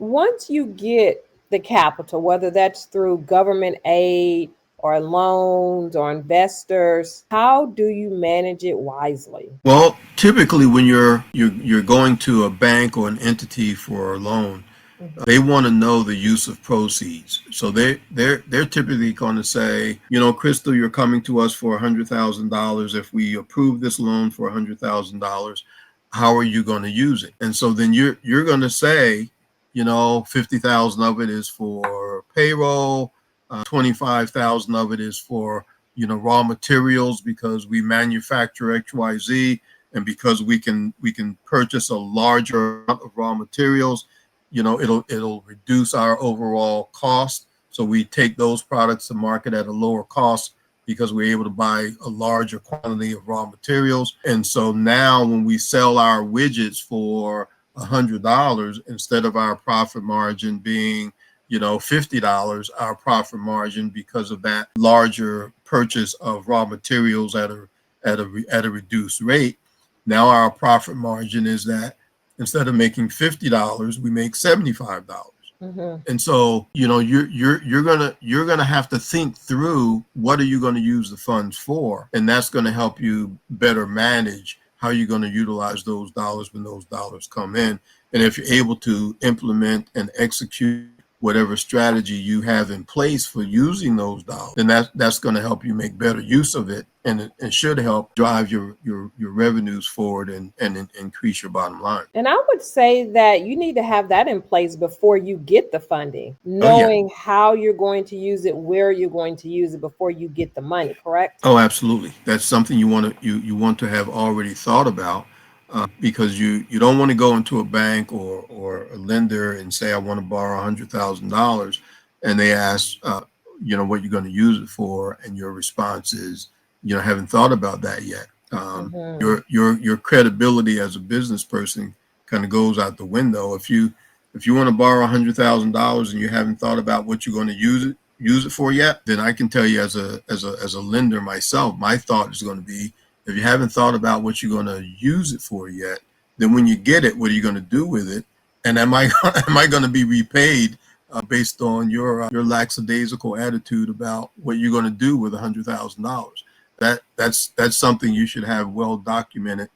Once you get the capital, whether that's through government aid or loans or investors, how do you manage it wisely? Well, typically when you're going to a bank or an entity for a loan, Mhm. they want to know the use of proceeds. So they're typically going to say, Crystal, you're coming to us for $100,000. If we approve this loan for $100,000, how are you going to use it? And so then you're going to say, 50,000 of it is for payroll, 25,000 of it is for raw materials because we manufacture XYZ, and because we can purchase a larger amount of raw materials, it'll reduce our overall cost. So we take those products to market at a lower cost because we're able to buy a larger quantity of raw materials. And so now when we sell our widgets for $100, instead of our profit margin being $50, our profit margin, because of that larger purchase of raw materials at a reduced rate, now our profit margin is that instead of making $50, we make $75. Mhm. And so, you're gonna have to think through what are you going to use the funds for, and that's going to help you better manage how you're going to utilize those dollars when those dollars come in. And if you're able to implement and execute whatever strategy you have in place for using those dollars, then that's going to help you make better use of it, and it should help drive your revenues forward and increase your bottom line. And I would say that you need to have that in place before you get the funding, Oh yeah. knowing how you're going to use it, where you're going to use it before you get the money, correct? Oh, absolutely. That's something you want to have already thought about, because you don't want to go into a bank or a lender and say I want to borrow $100,000, and they ask what you're going to use it for, and your response is haven't thought about that yet. Hmm. Your credibility as a business person kind of goes out the window if you want to borrow $100,000 and you haven't thought about what you're going to use it for yet. Then I can tell you as a lender myself, my thought is going to be, if you haven't thought about what you're going to use it for yet, then when you get it, what are you going to do with it? And am I am I going to be repaid based on your lackadaisical attitude about what you're going to do with $100,000? That's something you should have well documented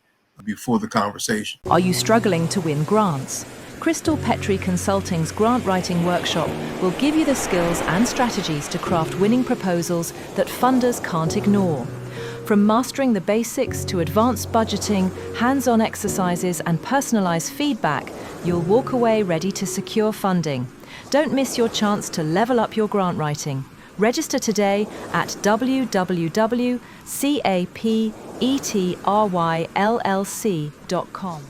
before the conversation. Are you struggling to win grants? Crystal Petrie Consulting's grant writing workshop will give you the skills and strategies to craft winning proposals that funders can't ignore. From mastering the basics to advanced budgeting, hands-on exercises and personalized feedback, you'll walk away ready to secure funding. Don't miss your chance to level up your grant writing. Register today at www.capetryllc.com.